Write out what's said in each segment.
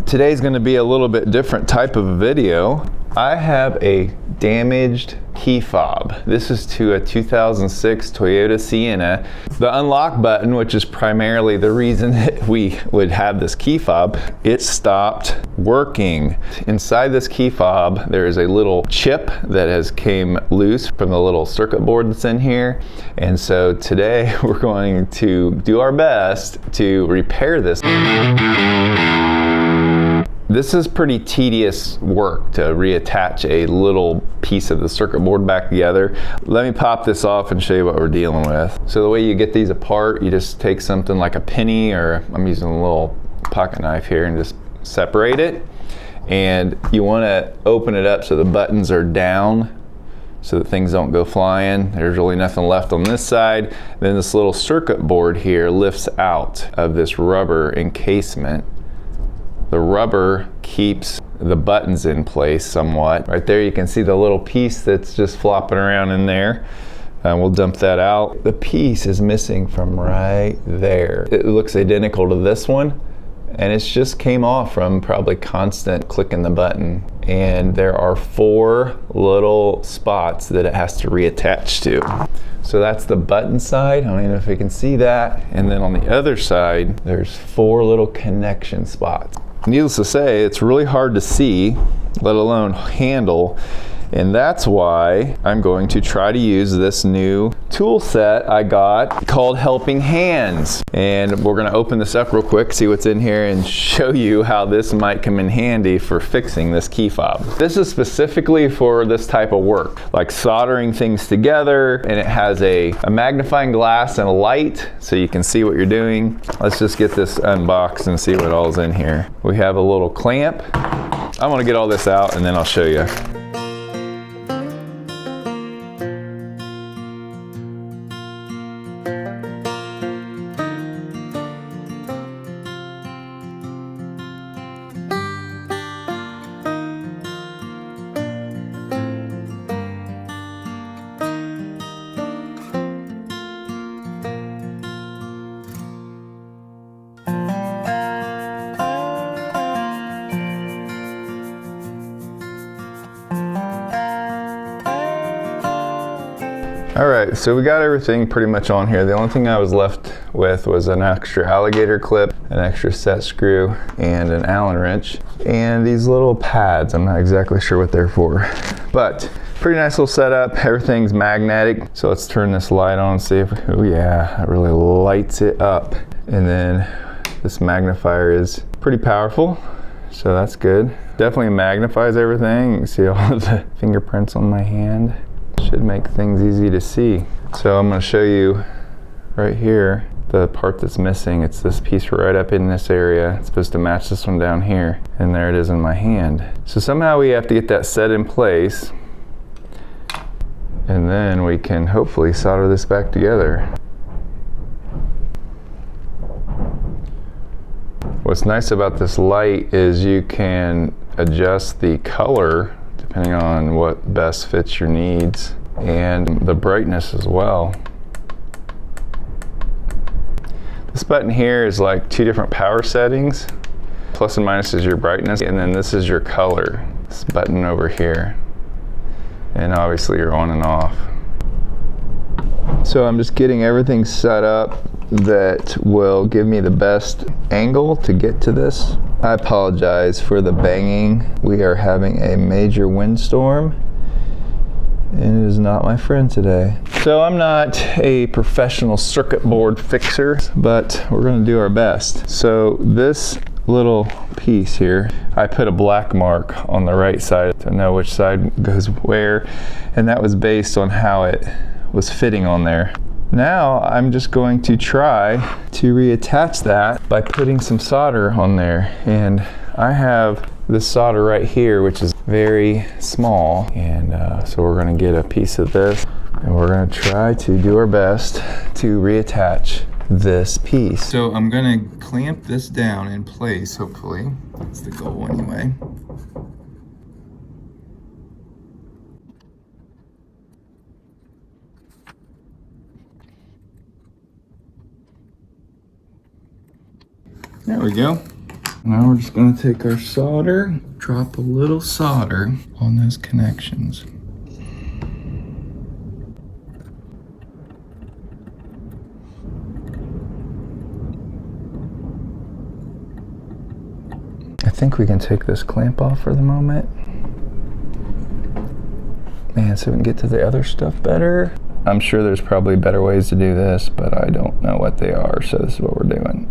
Today's going to be a little bit different type of a video. I have a damaged key fob. This is to a 2006 Toyota Sienna. The unlock button, which is primarily the reason that we would have this key fob, it stopped working. Inside this key fob, there is a little chip that has came loose from the little circuit board that's in here. And so today we're going to do our best to repair this. This is pretty tedious work to reattach a little piece of the circuit board back together. Let me pop this off and show you what we're dealing with. So the way you get these apart, you just take something like a penny, or I'm using a little pocket knife here, and just separate it. And you want to open it up so the buttons are down so that things don't go flying. There's really nothing left on this side. Then this little circuit board here lifts out of this rubber encasement. The rubber keeps the buttons in place somewhat. Right there you can see the little piece that's just flopping around in there. We'll dump that out. The piece is missing from right there. It looks identical to this one, and it's just came off from probably constant clicking the button. And there are 4 little spots that it has to reattach to. So that's the button side. I don't even know if you can see that. And then on the other side, there's 4 little connection spots. Needless to say, it's really hard to see, let alone handle, and that's why I'm going to try to use this new tool set I got called Helping Hands. And we're gonna open this up real quick, see what's in here, and show you how this might come in handy for fixing this key fob. This is specifically for this type of work, like soldering things together, and it has a magnifying glass and a light so you can see what you're doing. Let's just get this unboxed and see what all's in here. We have a little clamp. I wanna get all this out and then I'll show you. All right, so we got everything pretty much on here. The only thing I was left with was an extra alligator clip, an extra set screw, and an Allen wrench, and these little pads. I'm not exactly sure what they're for, but pretty nice little setup. Everything's magnetic. So let's turn this light on and see if, oh yeah, that really lights it up. And then this magnifier is pretty powerful, so that's good. Definitely magnifies everything. You can see all of the fingerprints on my hand. Should make things easy to see. So I'm going to show you right here the part that's missing. It's this piece right up in this area. It's supposed to match this one down here, and there it is in my hand. So somehow we have to get that set in place, and then we can hopefully solder this back together. What's nice about this light is you can adjust the color depending on what best fits your needs, and the brightness as well. This button here is like 2 different power settings. Plus and minus is your brightness, and then this is your color. This button over here. And obviously you're on and off. So I'm just getting everything set up that will give me the best angle to get to this. I apologize for the banging. We are having a major windstorm, and it is not my friend today. So I'm not a professional circuit board fixer, but we're gonna do our best. So this little piece here, I put a black mark on the right side to know which side goes where, and that was based on how it was fitting on there. Now I'm just going to try to reattach that by putting some solder on there. And I have this solder right here, which is very small. And so we're gonna get a piece of this, and we're gonna try to do our best to reattach this piece. So I'm gonna clamp this down in place, hopefully. That's the goal anyway. There we go. Now we're just going to take our solder, drop a little solder on those connections. I think we can take this clamp off for the moment. And so we can get to the other stuff better. I'm sure there's probably better ways to do this, but I don't know what they are, so this is what we're doing.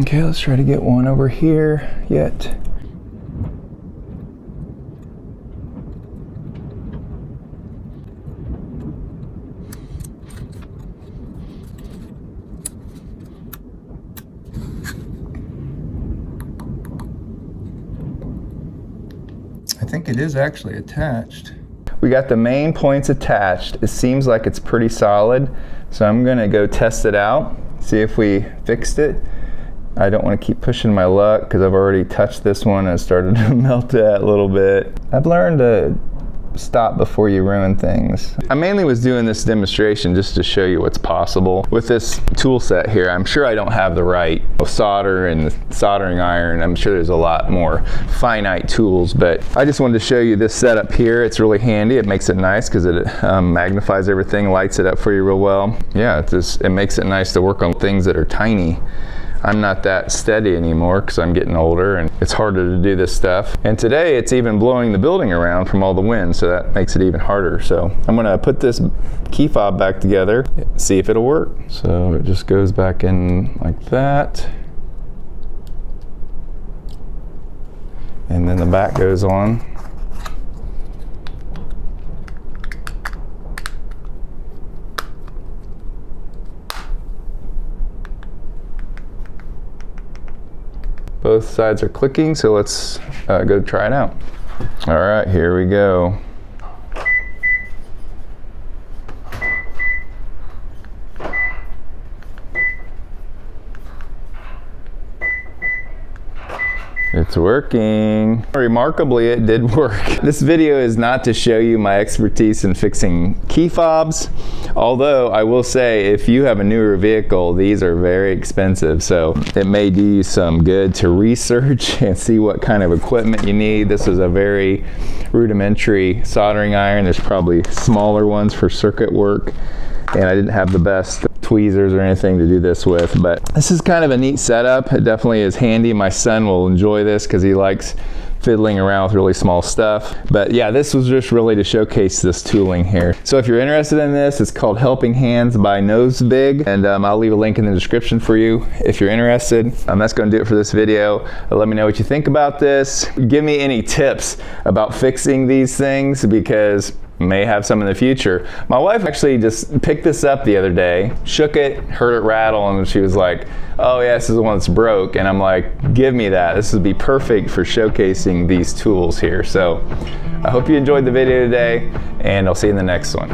Okay, let's try to get one over here yet. I think it is actually attached. We got the main points attached. It seems like it's pretty solid, so I'm gonna go test it out, see if we fixed it. I don't want to keep pushing my luck because I've already touched this one and started to melt that a little bit. I've learned to stop before you ruin things. I mainly was doing this demonstration just to show you what's possible. With this tool set here, I'm sure I don't have the right solder and the soldering iron. I'm sure there's a lot more finite tools, but I just wanted to show you this setup here. It's really handy. It makes it nice because it magnifies everything, lights it up for you real well. Yeah, it makes it nice to work on things that are tiny. I'm not that steady anymore because I'm getting older and it's harder to do this stuff. And today it's even blowing the building around from all the wind, so that makes it even harder. So I'm gonna put this key fob back together, see if it'll work. So it just goes back in like that. And then the back goes on. Both sides are clicking, so let's go try it out. All right, here we go. It's working. Remarkably, it did work. This video is not to show you my expertise in fixing key fobs, although I will say if you have a newer vehicle, these are very expensive, so it may do you some good to research and see what kind of equipment you need. This is a very rudimentary soldering iron. There's probably smaller ones for circuit work, and I didn't have the best tweezers or anything to do this with, but this is kind of a neat setup. It definitely is handy. My son will enjoy this because he likes fiddling around with really small stuff. But yeah, this was just really to showcase this tooling here. So if you're interested in this, it's called Helping Hands by Nosebig, and I'll leave a link in the description for you if you're interested. That's going to do it for this video. Let me know what you think about this. Give me any tips about fixing these things, because may have some in the future. My wife actually just picked this up the other day, shook it, heard it rattle, and she was like, oh yeah, this is the one that's broke. And I'm like, give me that. This would be perfect for showcasing these tools here. So I hope you enjoyed the video today, and I'll see you in the next one.